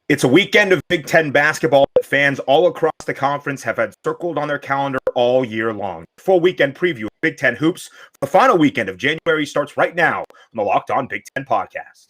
It's a weekend of Big Ten basketball that fans all across the conference have had circled on their calendar all year long. Full weekend preview of Big Ten hoops for the final weekend of January starts right now on the Locked On Big Ten podcast.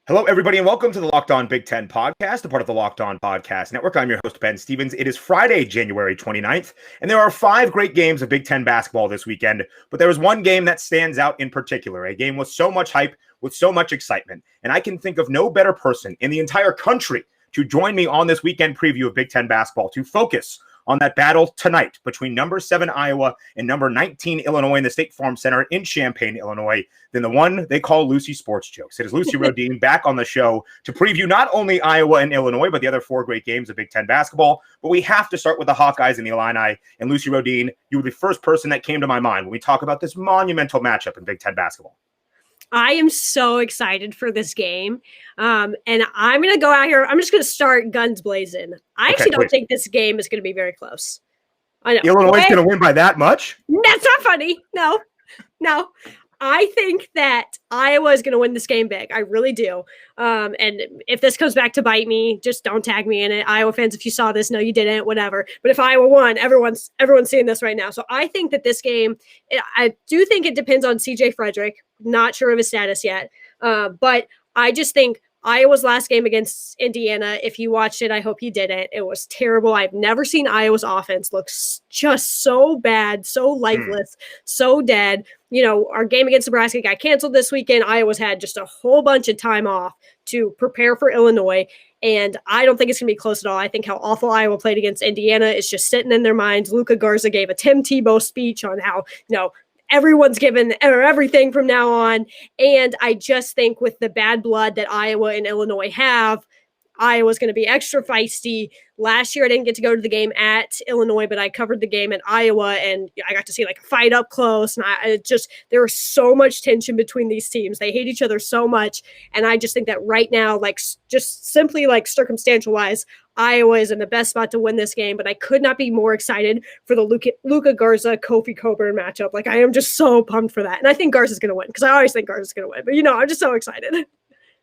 Hello, everybody, and welcome to the Locked On Big Ten podcast, a part of the Locked On Podcast Network. I'm your host, Ben Stevens. It is Friday, January 29th, and there are 5 great games of Big Ten basketball this weekend, but there is one game that stands out in particular, a game with so much hype, with so much excitement, and I can think of no better person in the entire country to join me on this weekend preview of Big Ten basketball to focus on that battle tonight between number 7 Iowa and number 19 Illinois in the State Farm Center in Champaign, Illinois, than the one they call Lucy Sports Jokes. It is Lucy Rohden back on the show to preview not only Iowa and Illinois, but the other 4 great games of Big Ten basketball. But we have to start with the Hawkeyes and the Illini. And Lucy Rohden, you were the first person that came to my mind when we talk about this monumental matchup in Big Ten basketball. I am so excited for this game. And I'm going to go out here. I'm just going to start guns blazing. I actually don't think this game is going to be very close. I know. Illinois is going to win by that much? That's not funny. No. I think that Iowa is going to win this game big. I really do. And if this comes back to bite me, just don't tag me in it. Iowa fans, if you saw this, no, you didn't, whatever. But if Iowa won, everyone's seeing this right now. So I think that this game, I do think it depends on CJ Frederick. Not sure of his status yet. But I just think Iowa's last game against Indiana, if you watched it, I hope you didn't. It was terrible. I've never seen Iowa's offense look just so bad, so lifeless, so dead. You know, our game against Nebraska got canceled this weekend. Iowa's had just a whole bunch of time off to prepare for Illinois. And I don't think it's going to be close at all. I think how awful Iowa played against Indiana is just sitting in their minds. Luka Garza gave a Tim Tebow speech on how, everyone's given everything from now on. And I just think with the bad blood that Iowa and Illinois have, Iowa's going to be extra feisty. Last year, I didn't get to go to the game at Illinois, but I covered the game at Iowa, and I got to see a fight up close. And there was so much tension between these teams. They hate each other so much. And I just think that right now, just simply circumstantial wise, Iowa is in the best spot to win this game, but I could not be more excited for the Luka Garza, Kofi Cockburn matchup. I am just so pumped for that. And I think Garza's going to win because I always think Garza's going to win. But, I'm just so excited.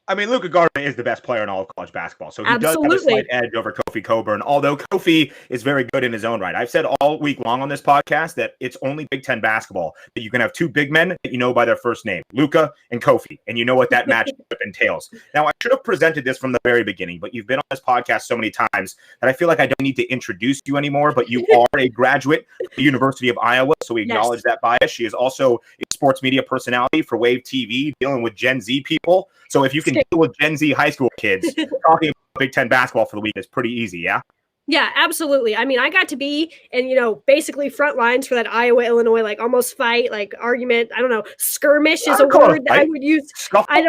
I mean, Luka Garza is the best player in all of college basketball, so he does have a slight edge over Kofi Cockburn, although Kofi is very good in his own right. I've said all week long on this podcast that it's only Big Ten basketball that you can have 2 big men that you know by their first name, Luka and Kofi, and you know what that matchup entails. Now, I should have presented this from the very beginning, but you've been on this podcast so many times that I feel like I don't need to introduce you anymore, but you are a graduate of the University of Iowa, so we acknowledge that bias. She is also a sports media personality for Wave TV, dealing with Gen Z people. So if you can deal with Gen Z high school kids, talking about Big Ten basketball for the week is pretty easy, yeah? Yeah, absolutely. I mean, I got to be in, basically front lines for that Iowa-Illinois, almost fight, argument. I don't know. Skirmish is a word that I would use. Scuffle?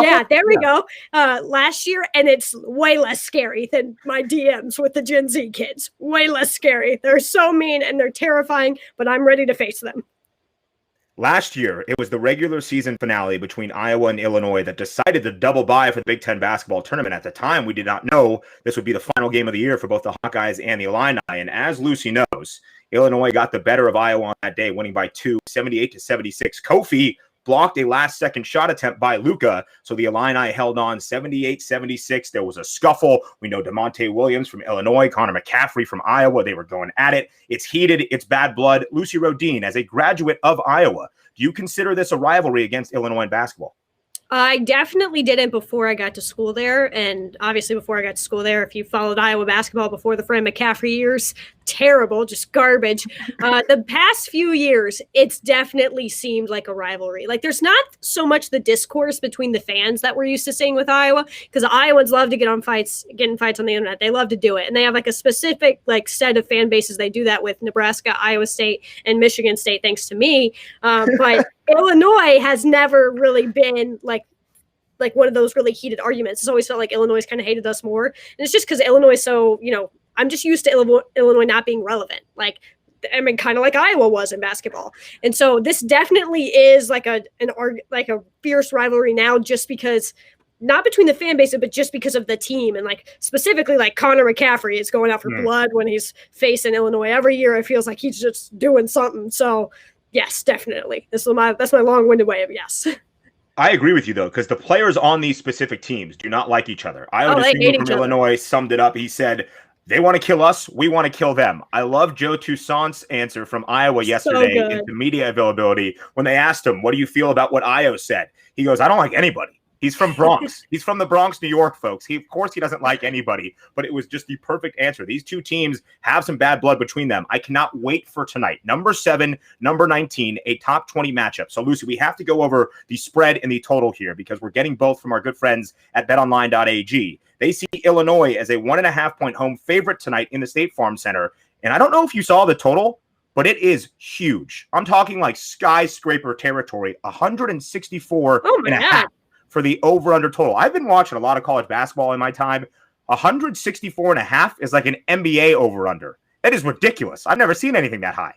Yeah, there we go. Last year, and it's way less scary than my DMs with the Gen Z kids. Way less scary. They're so mean and they're terrifying, but I'm ready to face them. Last year, it was the regular season finale between Iowa and Illinois that decided the double bye for the Big Ten basketball tournament. At the time, we did not know this would be the final game of the year for both the Hawkeyes and the Illini. And as Lucy knows, Illinois got the better of Iowa on that day, winning by 2, 78-76. Kofi blocked a last-second shot attempt by Luka, so the Illini held on 78-76. There was a scuffle. We know DeMonte Williams from Illinois, Connor McCaffrey from Iowa. They were going at it. It's heated. It's bad blood. Lucy Rohden, as a graduate of Iowa, do you consider this a rivalry against Illinois in basketball? I definitely didn't before I got to school there. And obviously before I got to school there, if you followed Iowa basketball before the Fran McCaffrey years, terrible, just garbage. The past few years, it's definitely seemed like a rivalry. There's not so much the discourse between the fans that we're used to seeing with Iowa, because Iowans love to get in fights on the internet. They love to do it. And they have a specific set of fan bases. They do that with Nebraska, Iowa State, and Michigan State, thanks to me. But Illinois has never really been one of those really heated arguments. It's always felt like Illinois kind of hated us more. And it's just because Illinois is so, I'm just used to Illinois not being relevant. Kind of like Iowa was in basketball. And so this definitely is a fierce rivalry now, just because not between the fan bases, but just because of the team. And like specifically like Connor McCaffrey is going out for blood when he's facing Illinois. Every year it feels like he's just doing something. So yes, definitely. That's my long-winded way of yes. I agree with you, though, because the players on these specific teams do not like each other. Iowa from Illinois summed it up. He said, they want to kill us. We want to kill them. I love Joe Toussaint's answer from Iowa yesterday into media availability when they asked him, what do you feel about what Io said? He goes, I don't like anybody. He's from Bronx. He's from the Bronx, New York, folks. Of course, he doesn't like anybody, but it was just the perfect answer. These two teams have some bad blood between them. I cannot wait for tonight. Number 7, number 19, a top 20 matchup. So, Lucy, we have to go over the spread and the total here because we're getting both from our good friends at betonline.ag. They see Illinois as a 1.5-point home favorite tonight in the State Farm Center. And I don't know if you saw the total, but it is huge. I'm talking like skyscraper territory, 164 and a half. For the over-under total. I've been watching a lot of college basketball in my time. 164 and a half is like an NBA over-under. That is ridiculous. I've never seen anything that high.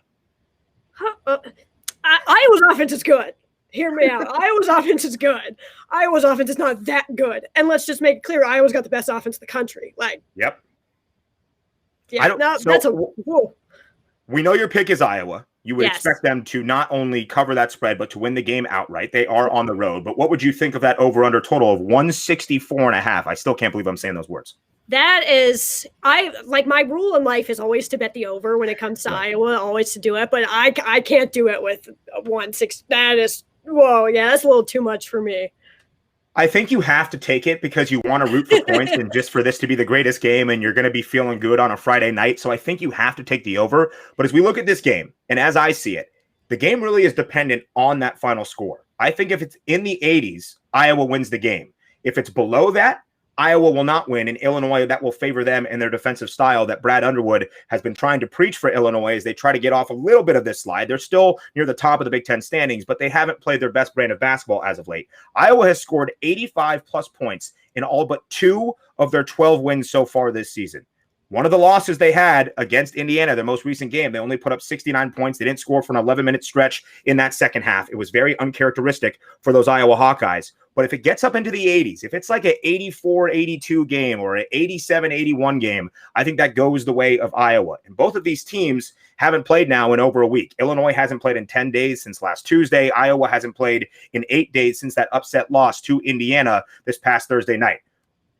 Iowa's offense is good. Hear me out. Iowa's offense is good. Iowa's offense is not that good. And let's just make it clear, Iowa's got the best offense in the country. Like, yep. Yeah, we know your pick is Iowa. You would expect them to not only cover that spread, but to win the game outright. They are on the road. But what would you think of that over-under total of 164 and a half? I still can't believe I'm saying those words. That is, my rule in life is always to bet the over when it comes to Iowa, always to do it. But I can't do it with 160. That is, that's a little too much for me. I think you have to take it because you want to root for points and just for this to be the greatest game and you're going to be feeling good on a Friday night. So I think you have to take the over. But as we look at this game, and as I see it, the game really is dependent on that final score. I think if it's in the 80s, Iowa wins the game. If it's below that, Iowa will not win, and Illinois, that will favor them and their defensive style that Brad Underwood has been trying to preach for Illinois as they try to get off a little bit of this slide. They're still near the top of the Big Ten standings, but they haven't played their best brand of basketball as of late. Iowa has scored 85-plus points in all but 2 of their 12 wins so far this season. One of the losses they had against Indiana, their most recent game, they only put up 69 points. They didn't score for an 11-minute stretch in that second half. It was very uncharacteristic for those Iowa Hawkeyes. But if it gets up into the 80s, if it's like an 84-82 game or an 87-81 game, I think that goes the way of Iowa. And both of these teams haven't played now in over a week. Illinois hasn't played in 10 days since last Tuesday. Iowa hasn't played in 8 days since that upset loss to Indiana this past Thursday night.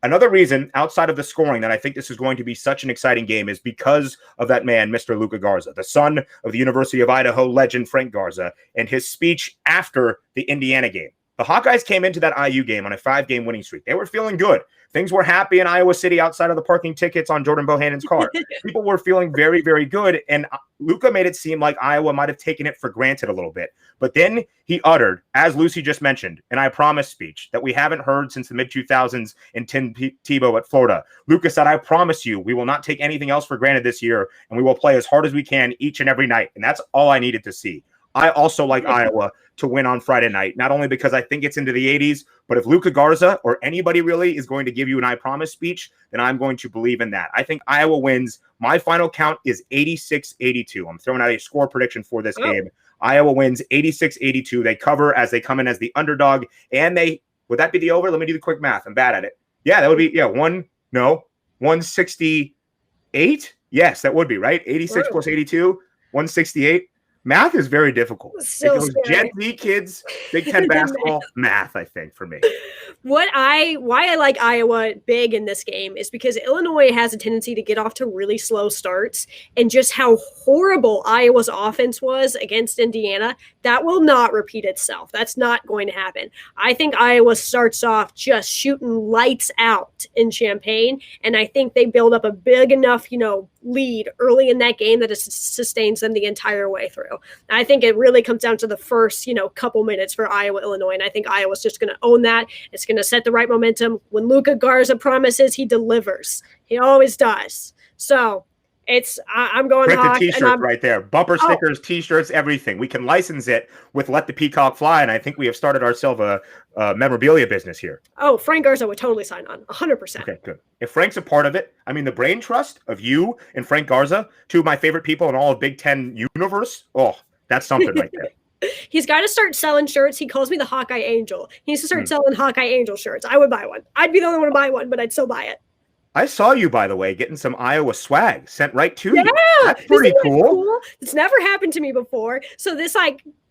Another reason outside of the scoring that I think this is going to be such an exciting game is because of that man, Mr. Luka Garza, the son of the University of Idaho legend Frank Garza, and his speech after the Indiana game. The Hawkeyes came into that IU game on a 5-game winning streak. They were feeling good. Things were happy in Iowa City outside of the parking tickets on Jordan Bohannon's car. People were feeling very, very good, and Luka made it seem like Iowa might have taken it for granted a little bit. But then he uttered, as Lucy just mentioned, an I promise speech that we haven't heard since the mid-2000s in Tim Tebow at Florida. Luka said, I promise you, we will not take anything else for granted this year, and we will play as hard as we can each and every night. And that's all I needed to see. I also like Iowa to win on Friday night, not only because I think it's into the 80s, but if Luka Garza or anybody really is going to give you an I promise speech, then I'm going to believe in that. I think Iowa wins. My final count is 86-82. I'm throwing out a score prediction for this game. Iowa wins 86-82. They cover as they come in as the underdog, and would that be the over? Let me do the quick math. I'm bad at it. Yeah, that would be 168. Yes, that would be right. 86 plus 82, 168. Math is very difficult. It goes Gen Z kids, Big Ten basketball, math, I think, for me. Why I like Iowa big in this game is because Illinois has a tendency to get off to really slow starts, and just how horrible Iowa's offense was against Indiana, that will not repeat itself. That's not going to happen. I think Iowa starts off just shooting lights out in Champaign, and I think they build up a big enough, lead early in that game that it sustains them the entire way through. I think it really comes down to the first, couple minutes for Iowa, Illinois, and I think Iowa's just going to own that. It's going to set the right momentum. When Luka Garza promises, he delivers. He always does. So I'm going Print the t-shirts right there. Bumper stickers, t-shirts, everything. We can license it with Let the Peacock Fly, and I think we have started ourselves a memorabilia business here. Oh, Frank Garza would totally sign on, 100%. Okay, good. If Frank's a part of it, I mean, the brain trust of you and Frank Garza, two of my favorite people in all of Big Ten universe, that's something right there. He's got to start selling shirts. He calls me the Hawkeye Angel. He needs to start selling Hawkeye Angel shirts. I would buy one. I'd be the only one to buy one, but I'd still buy it. I saw you, by the way, getting some Iowa swag sent right to you. Yeah, That's pretty cool. It's never happened to me before. So this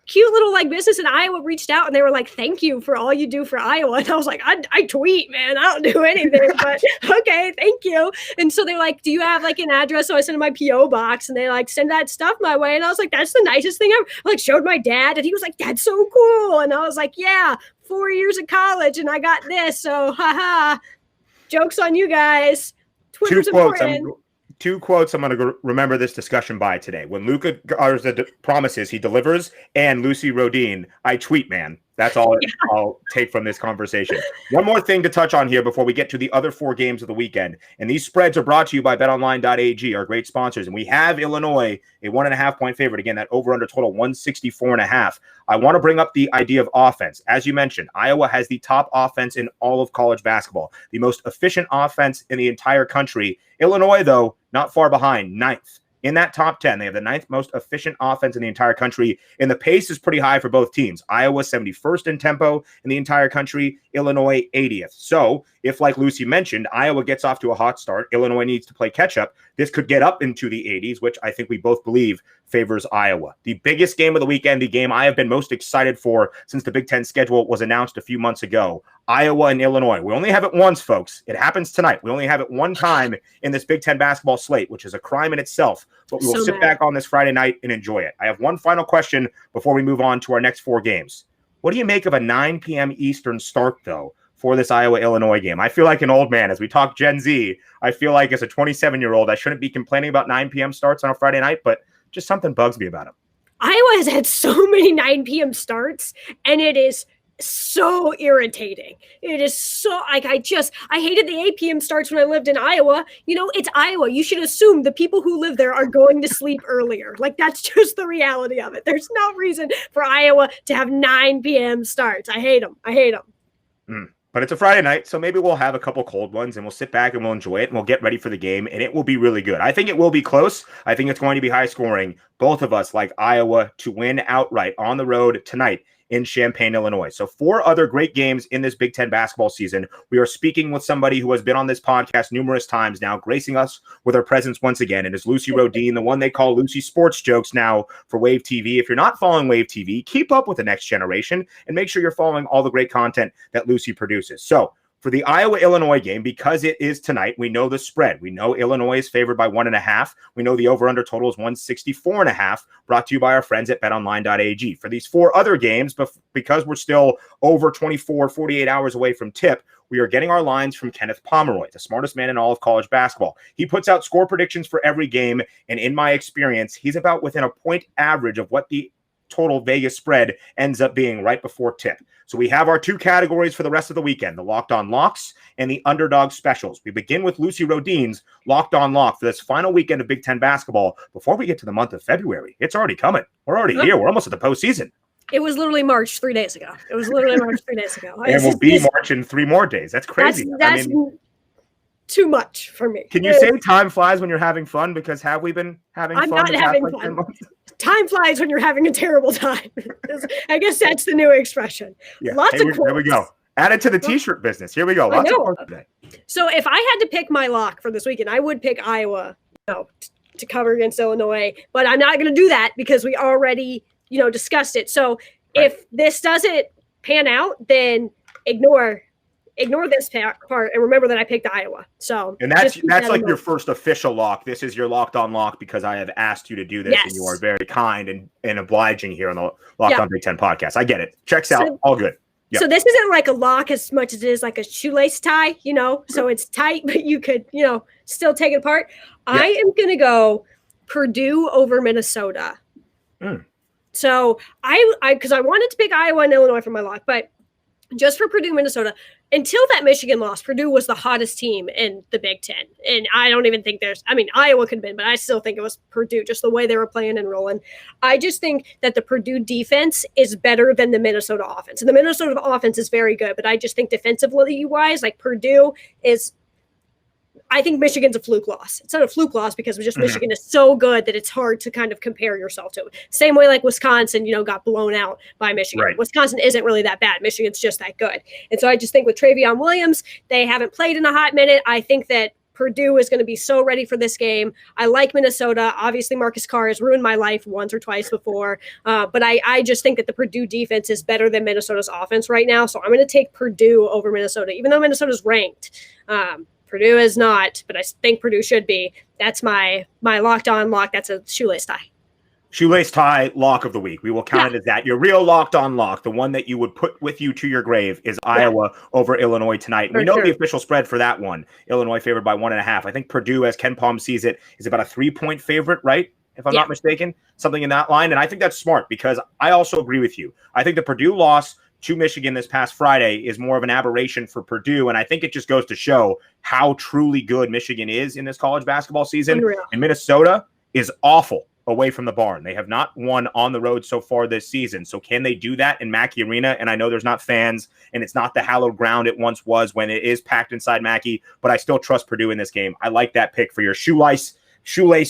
cute little business in Iowa reached out and they were like, thank you for all you do for Iowa. And I was like, I tweet, man. I don't do anything, but okay, thank you. And so they're like, do you have an address? So I sent them my PO box and they send that stuff my way. And I was like, that's the nicest thing ever. I showed my dad and he was like, that's so cool. And I was like, yeah, 4 years of college and I got this. So haha, joke's on you guys. Twitter's important. Two quotes I'm going to remember this discussion by today. When Luca Garza promises, he delivers, and Lucy Rohden, I tweet, man. That's all I'll take from this conversation. One more thing to touch on here before we get to the other 4 games of the weekend. And these spreads are brought to you by betonline.ag, our great sponsors. And we have Illinois, a 1.5-point favorite. Again, that over-under total 164.5. I want to bring up the idea of offense. As you mentioned, Iowa has the top offense in all of college basketball, the most efficient offense in the entire country. Illinois, though, not far behind, 9th. In that top 10, they have the 9th most efficient offense in the entire country, and the pace is pretty high for both teams. Iowa 71st in tempo in the entire country, Illinois 80th. So if, like Lucy mentioned, Iowa gets off to a hot start, Illinois needs to play catch-up, this could get up into the 80s, which I think we both believe favors Iowa. The biggest game of the weekend, the game I have been most excited for since the Big Ten schedule was announced a few months ago, Iowa and Illinois. We only have it once, folks. It happens tonight. We only have it one time in this Big Ten basketball slate, which is a crime in itself, but we will sit back on this Friday night and enjoy it. I have one final question before we move on to our next 4 games. What do you make of a 9 p.m. Eastern start, though, for this Iowa-Illinois game? I feel like an old man. As we talk Gen Z, I feel like as a 27-year-old, I shouldn't be complaining about 9 p.m. starts on a Friday night, but just something bugs me about them. Iowa has had so many 9 p.m. starts, and it is so irritating. It is so I hated the 8 p.m. starts when I lived in Iowa. It's Iowa. You should assume the people who live there are going to sleep earlier. That's just the reality of it. There's no reason for Iowa to have 9 p.m. starts. I hate them. But it's a Friday night, so maybe we'll have a couple cold ones and we'll sit back and we'll enjoy it and we'll get ready for the game, and it will be really good. I think it will be close. I think it's going to be high scoring. Both of us like Iowa to win outright on the road tonight in Champaign, Illinois. So 4 other great games in this Big Ten basketball season. We are speaking with somebody who has been on this podcast numerous times now, gracing us with her presence once again. It is Lucy Rohden, the one they call Lucy Sports Jokes now for Wave TV. If you're not following Wave TV, keep up with the next generation and make sure you're following all the great content that Lucy produces. So for the Iowa-Illinois game, because it is tonight, we know the spread. We know Illinois is favored by 1.5. We know the over-under total is 164.5, brought to you by our friends at betonline.ag. For these 4 other games, because we're still over 48 hours away from tip, we are getting our lines from Kenneth Pomeroy, the smartest man in all of college basketball. He puts out score predictions for every game, and in my experience, he's about within a point average of what the total Vegas spread ends up being right before tip. So we have our 2 categories for the rest of the weekend, the Locked On Locks and the Underdog Specials. We begin with Lucy Rohden's Locked On Lock for this final weekend of Big Ten basketball before we get to the month of February. It's already coming. We're already here. We're almost at the postseason. It was literally March 3 days ago. And we'll be March in 3 more days. That's crazy. That's too much for me. Can you say time flies when you're having fun? Because have we been having fun? I'm not having fun. Time flies when you're having a terrible time. I guess that's the new expression. Yeah. Lots of quotes. There we go. Add it to the t-shirt business. Here we go. Lots of quotes today. So if I had to pick my lock for this weekend, I would pick Iowa to cover against Illinois. But I'm not going to do that because we already discussed it. So if this doesn't pan out, then ignore this part and remember that I picked Iowa. So and that's like your first official lock. This is your Locked On Lock because I have asked you to do this, and you are very kind and obliging here on the Locked On Big Ten podcast. I get it. Checks out. All good. Yep. So this isn't like a lock as much as it is like a shoelace tie, so it's tight, but you could, still take it apart. Yep. I am going to go Purdue over Minnesota. So because I wanted to pick Iowa and Illinois for my lock, but just for Purdue, Minnesota, until that Michigan loss, Purdue was the hottest team in the Big Ten. And I don't even think Iowa could have been, but I still think it was Purdue, just the way they were playing and rolling. I just think that the Purdue defense is better than the Minnesota offense. And the Minnesota offense is very good, but I just think defensively wise, Purdue is, I think Michigan's a fluke loss. It's not a fluke loss because just Michigan is so good that it's hard to kind of compare yourself to it. Same way like Wisconsin, got blown out by Michigan. Right. Wisconsin isn't really that bad. Michigan's just that good. And so I just think with Travion Williams, they haven't played in a hot minute. I think that Purdue is going to be so ready for this game. I like Minnesota. Obviously, Marcus Carr has ruined my life once or twice before. But I just think that the Purdue defense is better than Minnesota's offense right now. So I'm going to take Purdue over Minnesota, even though Minnesota's ranked. Purdue is not, but I think Purdue should be. That's my locked on lock. That's a shoelace tie. Shoelace tie lock of the week. We will count it as that. Your real locked on lock, the one that you would put with you to your grave, is Iowa over Illinois tonight. And we know the official spread for that one. Illinois favored by 1.5. I think Purdue, as Ken Palm sees it, is about a 3-point favorite, right? If I'm not mistaken, something in that line. And I think that's smart because I also agree with you. I think the Purdue loss to Michigan this past Friday is more of an aberration for Purdue. And I think it just goes to show how truly good Michigan is in this college basketball season. Unreal. And Minnesota is awful away from the barn. They have not won on the road so far this season. So can they do that in Mackey Arena? And I know there's not fans and it's not the hallowed ground it once was when it is packed inside Mackey, but I still trust Purdue in this game. I like that pick for your shoelace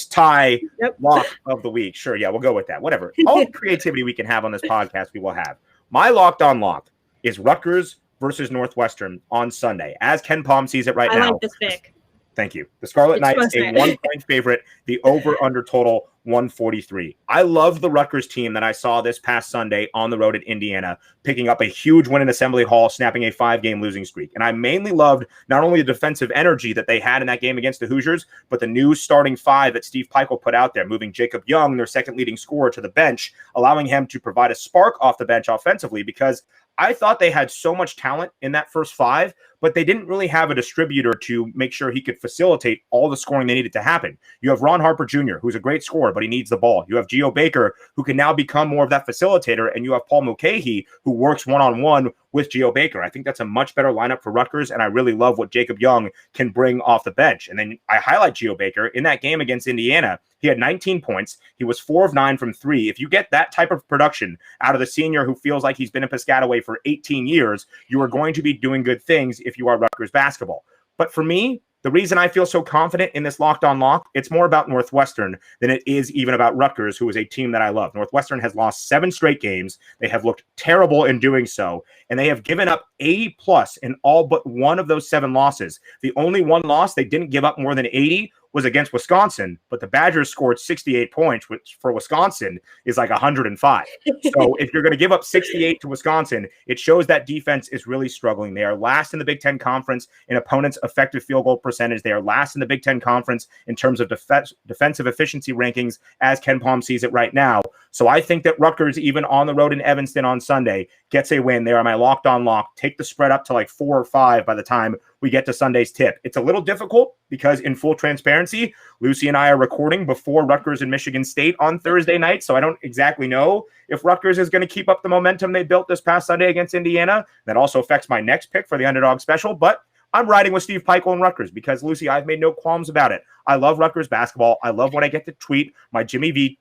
tie lock of the week. Sure. Yeah, we'll go with that. Whatever. All the creativity we can have on this podcast, we will have. My locked on lock is Rutgers versus Northwestern on Sunday. As Ken Palm sees it right now. I like this pick. Thank you. The Scarlet Knights, a 1-point favorite. The over-under total, 143. I love the Rutgers team that I saw this past Sunday on the road at Indiana, picking up a huge win in Assembly Hall, snapping a 5-game losing streak. And I mainly loved not only the defensive energy that they had in that game against the Hoosiers, but the new starting 5 that Steve Peichel put out there, moving Jacob Young, their second leading scorer, to the bench, allowing him to provide a spark off the bench offensively, because I thought they had so much talent in that first 5, but they didn't really have a distributor to make sure he could facilitate all the scoring they needed to happen. You have Ron Harper Jr., who's a great scorer, but he needs the ball. You have Geo Baker, who can now become more of that facilitator, and you have Paul Mulcahy, who works one-on-one with Geo Baker. I think that's a much better lineup for Rutgers, and I really love what Jacob Young can bring off the bench. And then I highlight Geo Baker. In that game against Indiana, he had 19 points. He was 4 of 9 from 3. If you get that type of production out of the senior who feels like he's been in Piscataway for 18 years, you are going to be doing good things if you are Rutgers basketball. But for me, the reason I feel so confident in this locked on lock, it's more about Northwestern than it is even about Rutgers, who is a team that I love. Northwestern has lost 7 straight games. They have looked terrible in doing so, and they have given up 80+ in all but one of those 7 losses. The only one loss they didn't give up more than 80 was against Wisconsin, but the Badgers scored 68 points, which for Wisconsin is like 105. So if you're going to give up 68 to Wisconsin, it shows that defense is really struggling. They are last in the Big Ten Conference in opponents' effective field goal percentage. They are last in the Big Ten Conference in terms of defensive efficiency rankings, as Ken Palm sees it right now. So I think that Rutgers, even on the road in Evanston on Sunday, gets a win. They are my locked on lock. Take the spread up to like 4 or 5 by the time we get to Sunday's tip. It's a little difficult because, in full transparency, Lucy and I are recording before Rutgers and Michigan State on Thursday night, so I don't exactly know if Rutgers is going to keep up the momentum they built this past Sunday against Indiana. That also affects my next pick for the underdog special, but I'm riding with Steve Peichel and Rutgers because, Lucy, I've made no qualms about it. I love Rutgers basketball. I love when I get to tweet my Jimmy V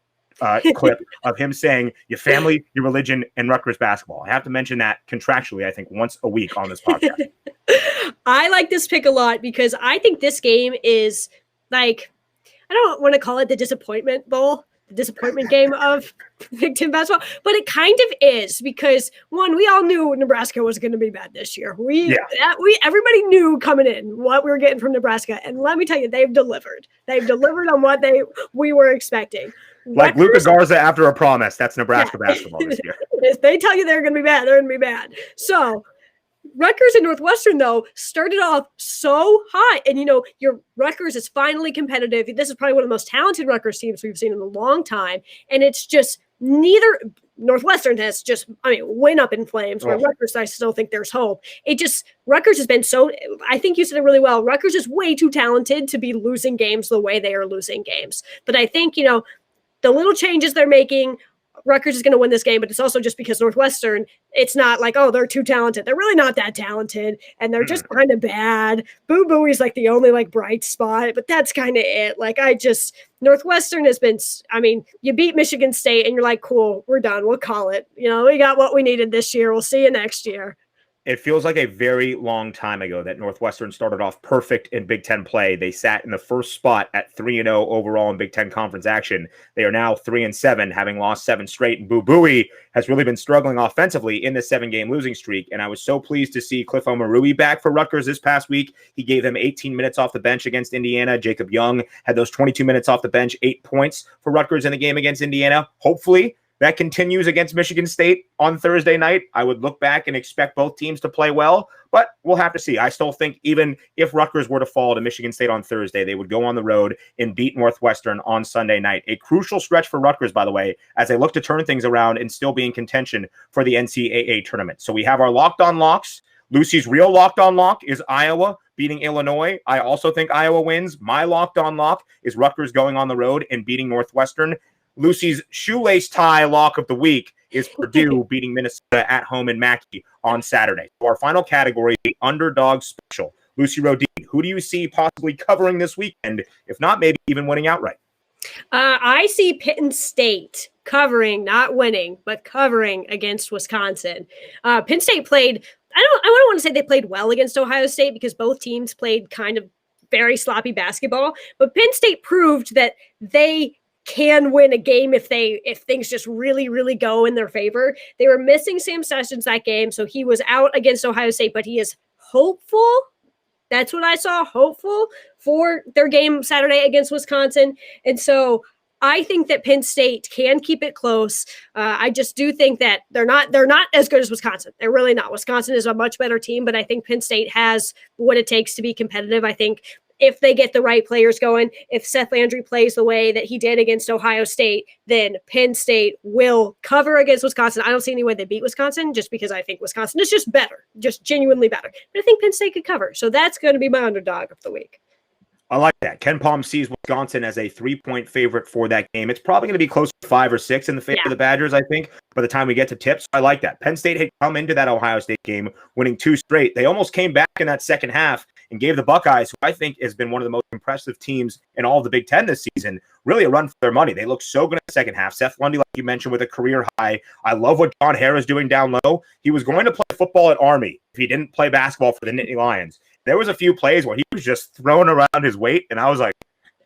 clip of him saying your family, your religion, and Rutgers basketball. I have to mention that contractually, I think, once a week on this podcast. I like this pick a lot because I think this game is like, I don't want to call it the disappointment bowl, the disappointment game of Big Ten basketball, but it kind of is because, one, we all knew Nebraska was going to be bad this year. Everybody knew coming in what we were getting from Nebraska, and let me tell you, they've delivered. They've delivered on what we were expecting. Like Luka Garza after a promise. That's Nebraska basketball this year. If they tell you they're going to be bad, they're going to be bad. So Rutgers and Northwestern, though, started off so hot. And, your Rutgers is finally competitive. This is probably one of the most talented Rutgers teams we've seen in a long time. And it's just Northwestern has just, went up in flames. Where Rutgers, I still think there's hope. Rutgers has been I think you said it really well. Rutgers is way too talented to be losing games the way they are losing games. But I think, the little changes they're making, Rutgers is going to win this game, but it's also just because Northwestern, it's not like, oh, they're too talented. They're really not that talented, and they're just kind of bad. Boo Booey's like the only bright spot, but that's kind of it. Northwestern has been, you beat Michigan State, and you're like, cool, we're done. We'll call it. We got what we needed this year. We'll see you next year. It feels like a very long time ago that Northwestern started off perfect in Big Ten play. They sat in the first spot at 3-0 overall in Big Ten conference action. They are now 3-7, having lost 7 straight. And Boo Buie has really been struggling offensively in the 7-game losing streak. And I was so pleased to see Cliff Omoruyi back for Rutgers this past week. He gave them 18 minutes off the bench against Indiana. Jacob Young had those 22 minutes off the bench, 8 points for Rutgers in the game against Indiana. Hopefully, that continues against Michigan State on Thursday night. I would look back and expect both teams to play well, but we'll have to see. I still think even if Rutgers were to fall to Michigan State on Thursday, they would go on the road and beat Northwestern on Sunday night. A crucial stretch for Rutgers, by the way, as they look to turn things around and still be in contention for the NCAA tournament. So we have our locked on locks. Lucy's real locked on lock is Iowa beating Illinois. I also think Iowa wins. My locked on lock is Rutgers going on the road and beating Northwestern. Lucy's shoelace tie lock of the week is Purdue beating Minnesota at home in Mackey on Saturday. So our final category, the underdog special. Lucy Rohden, who do you see possibly covering this weekend, if not maybe even winning outright? I see Penn State covering, not winning, but covering against Wisconsin. Penn State played, I don't want to say they played well against Ohio State because both teams played kind of very sloppy basketball, but Penn State proved that they can win a game if things just really, really go in their favor. They were missing Sam Sessions that game, so he was out against Ohio State, but he is hopeful. That's what I saw, hopeful for their game Saturday against Wisconsin. And so I think that Penn State can keep it close. I just do think that they're not as good as Wisconsin. They're really not. Wisconsin is a much better team, but I think Penn State has what it takes to be competitive. I think if they get the right players going, if Seth Landry plays the way that he did against Ohio State, then Penn State will cover against Wisconsin. I don't see any way they beat Wisconsin just because I think Wisconsin is just better, just genuinely better. But I think Penn State could cover. So that's going to be my underdog of the week. I like that. Ken Palm sees Wisconsin as a 3-point favorite for that game. It's probably going to be close to 5 or 6 in the favor of the Badgers, I think, by the time we get to tips. I like that. Penn State had come into that Ohio State game winning 2 straight. They almost came back in that second half and gave the Buckeyes, who I think has been one of the most impressive teams in all of the Big Ten this season, really a run for their money. They looked so good in the second half. Seth Lundy, like you mentioned, with a career high. I love what John Harris doing down low. He was going to play football at Army if he didn't play basketball for the Nittany Lions. There was a few plays where he was just throwing around his weight, and I was like,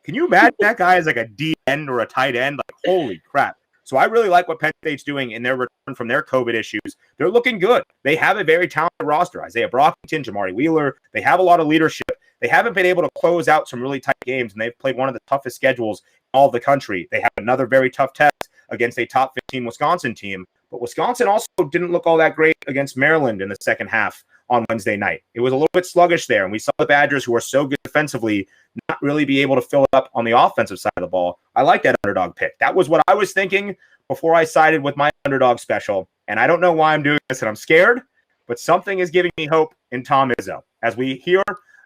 can you imagine that guy as like a D end or a tight end? Like, holy crap. So I really like what Penn State's doing in their return from their COVID issues. They're looking good. They have a very talented roster. Isaiah Brockington, Jamari Wheeler. They have a lot of leadership. They haven't been able to close out some really tight games, and they've played one of the toughest schedules in all of the country. They have another very tough test against a top 15 Wisconsin team. But Wisconsin also didn't look all that great against Maryland in the second half on Wednesday night. It was a little bit sluggish there, and we saw the Badgers, who are so good defensively, not really be able to fill it up on the offensive side of the ball. I like that underdog pick. That was what I was thinking before I sided with my underdog special, and I don't know why I'm doing this, and I'm scared, but something is giving me hope in Tom Izzo. As we hear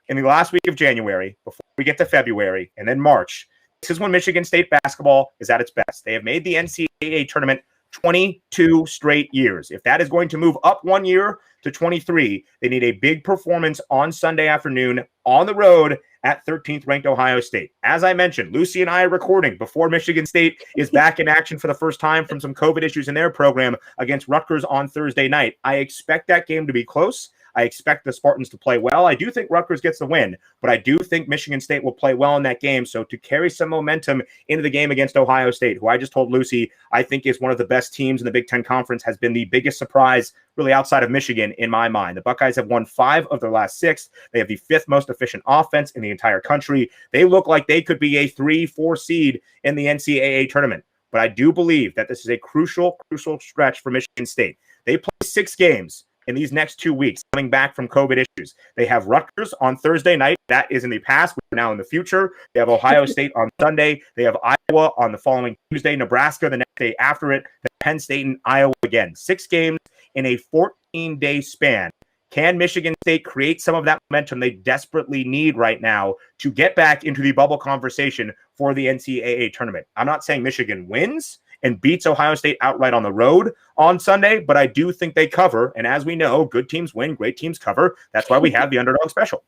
in the last week of January, before we get to February, and then March, this is when Michigan State basketball is at its best. They have made the NCAA tournament 22 straight years. If that is going to move up 1 year to 23, they need a big performance on Sunday afternoon on the road at 13th ranked Ohio State. As I mentioned, Lucy and I are recording before Michigan State is back in action for the first time from some COVID issues in their program against Rutgers on Thursday night. I expect that game to be close. I expect the Spartans to play well. I do think Rutgers gets the win, but I do think Michigan State will play well in that game. So to carry some momentum into the game against Ohio State, who I just told Lucy I think is one of the best teams in the Big Ten Conference, has been the biggest surprise really outside of Michigan in my mind. The Buckeyes have won 5 of their last 6. They have the 5th most efficient offense in the entire country. They look like they could be a 3-4 seed in the NCAA tournament. But I do believe that this is a crucial stretch for Michigan State. They play 6 games in these next 2 weeks, coming back from COVID issues. They have Rutgers on Thursday night. That is in the past. We're now in the future. They have Ohio State on Sunday. They have Iowa on the following Tuesday, Nebraska the next day after it, then Penn State and Iowa again. 6 games in a 14-day span. Can Michigan State create some of that momentum they desperately need right now to get back into the bubble conversation for the NCAA tournament? I'm not saying Michigan wins and beats Ohio State outright on the road on Sunday, but I do think they cover. And as we know, good teams win, great teams cover. That's why we have the underdog special.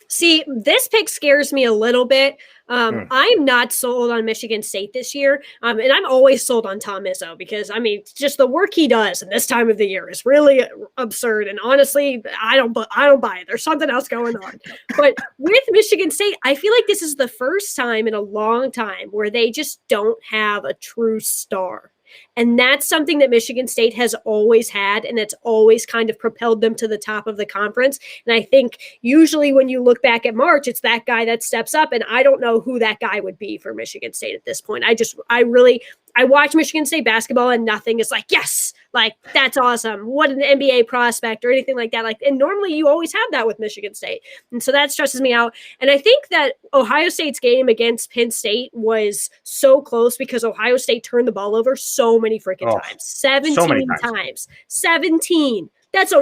See, this pick scares me a little bit. I'm not sold on Michigan State this year, and I'm always sold on Tom Izzo because just the work he does in this time of the year is really absurd. And honestly, I don't buy it. There's something else going on. But with Michigan State, I feel like this is the first time in a long time where they just don't have a true star. And that's something that Michigan State has always had, and it's always kind of propelled them to the top of the conference. And I think usually when you look back at March, it's that guy that steps up, and I don't know who that guy would be for Michigan State at this point. I watch Michigan State basketball and nothing is like, yes, like that's awesome. What an NBA prospect or anything like that. Like, and normally you always have that with Michigan State. And so that stresses me out. And I think that Ohio State's game against Penn State was so close because Ohio State turned the ball over so many freaking times. 17 times. 17. That's a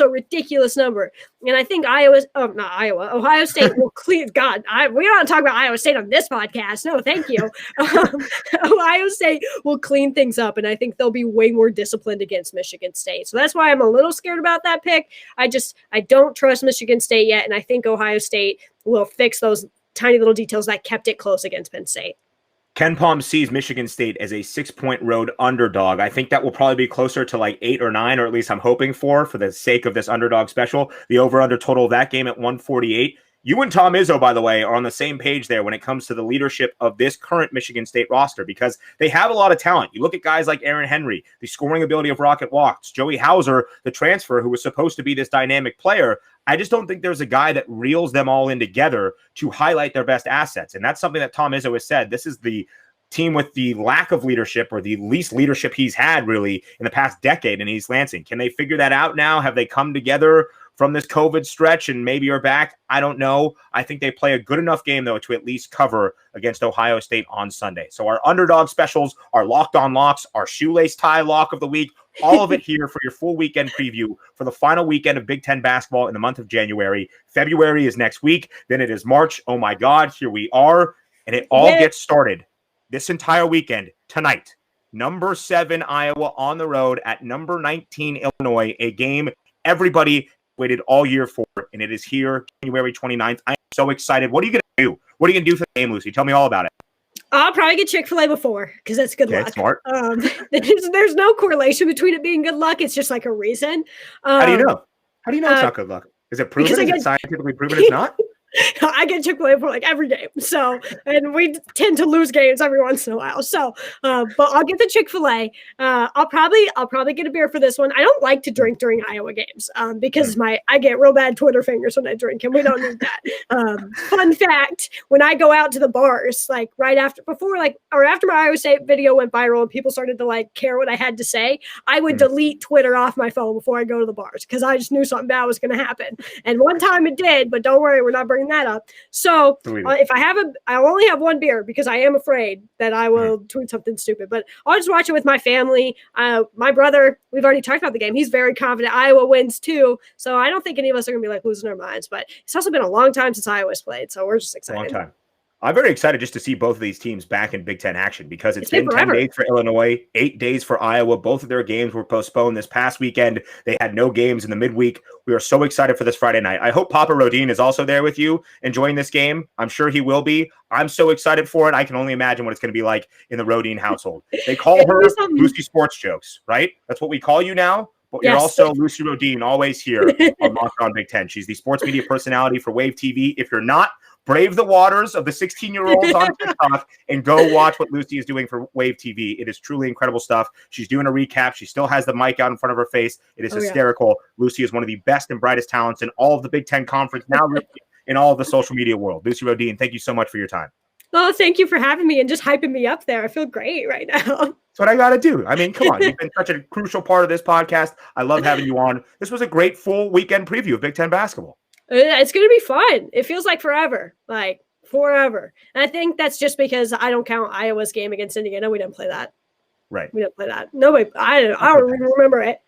ridiculous number. And I think Ohio State will clear. God, we don't talk about Iowa State on this podcast. No, thank you. Ohio State will clean things up, and I think they'll be way more disciplined against Michigan State. So that's why I'm a little scared about that pick. I don't trust Michigan State yet, and I think Ohio State will fix those tiny little details that kept it close against Penn State. Ken Palm sees Michigan State as a 6-point road underdog. I think that will probably be closer to like 8 or 9, or at least I'm hoping for the sake of this underdog special. The over-under total of that game at 148. You and Tom Izzo, by the way, are on the same page there when it comes to the leadership of this current Michigan State roster because they have a lot of talent. You look at guys like Aaron Henry, the scoring ability of Rocket Watts, Joey Hauser, the transfer who was supposed to be this dynamic player. I just don't think there's a guy that reels them all in together to highlight their best assets. And that's something that Tom Izzo has said. This is the team with the lack of leadership or the least leadership he's had really in the past decade in East Lansing. Can they figure that out now? Have they come together from this COVID stretch and maybe are back? I don't know. I think they play a good enough game, though, to at least cover against Ohio State on Sunday. So our underdog specials, our locked on locks, our shoelace tie lock of the week, all of it here for your full weekend preview for the final weekend of Big Ten basketball in the month of January. February is next week. Then it is March. Oh, my God, here we are. And it all gets started this entire weekend tonight. Number 7 Iowa on the road at number 19 Illinois, a game everybody waited all year for, and it is here January 29th. I am so excited. What are you going to do? What are you going to do for the game, Lucy? Tell me all about it. I'll probably get Chick-fil-A before because that's good luck. Smart. There's no correlation between it being good luck. It's just like a reason. How do you know? How do you know it's not good luck? Is it proven? Is it scientifically proven it's not? I get Chick-fil-A for like every game. So, and we tend to lose games every once in a while. So, but I'll get the Chick-fil-A. I'll probably get a beer for this one. I don't like to drink during Iowa games because I get real bad Twitter fingers when I drink, and we don't need that. Fun fact: when I go out to the bars, like after my Iowa State video went viral and people started to like care what I had to say, I would delete Twitter off my phone before I go to the bars because I just knew something bad was going to happen. And one time it did, but don't worry, we're not bringing that up. So if I'll only have one beer because I am afraid that I will tweet something stupid, but I'll just watch it with my family. My brother, we've already talked about the game. He's very confident Iowa wins too. So I don't think any of us are going to be like losing our minds, but it's also been a long time since Iowa's played. So we're just excited. Long time. I'm very excited just to see both of these teams back in Big Ten action because it's been 10 days for Illinois, 8 days for Iowa. Both of their games were postponed this past weekend. They had no games in the midweek. We are so excited for this Friday night. I hope Papa Rohden is also there with you enjoying this game. I'm sure he will be. I'm so excited for it. I can only imagine what it's going to be like in the Rohden household. They call her Lucy Sports Jokes, right? That's what we call you now. But you're also Lucy Rohden, always here on Locked On Big Ten. She's the sports media personality for Wave TV. If you're not, brave the waters of the 16-year-olds on TikTok and go watch what Lucy is doing for Wave TV. It is truly incredible stuff. She's doing a recap. She still has the mic out in front of her face. It is hysterical. Yeah. Lucy is one of the best and brightest talents in all of the Big Ten Conference, now in all of the social media world. Lucy Rohden, thank you so much for your time. Oh, thank you for having me and just hyping me up there. I feel great right now. That's what I got to do. I mean, come on. You've been such a crucial part of this podcast. I love having you on. This was a great full weekend preview of Big Ten basketball. It's going to be fun. It feels like forever. And I think that's just because I don't count Iowa's game against Indiana. We didn't play that. Right. We didn't play that. Nobody. I don't even remember it.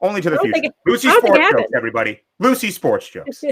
Only to the future. Lucy Sports Jokes, everybody. Lucy Sports Jokes.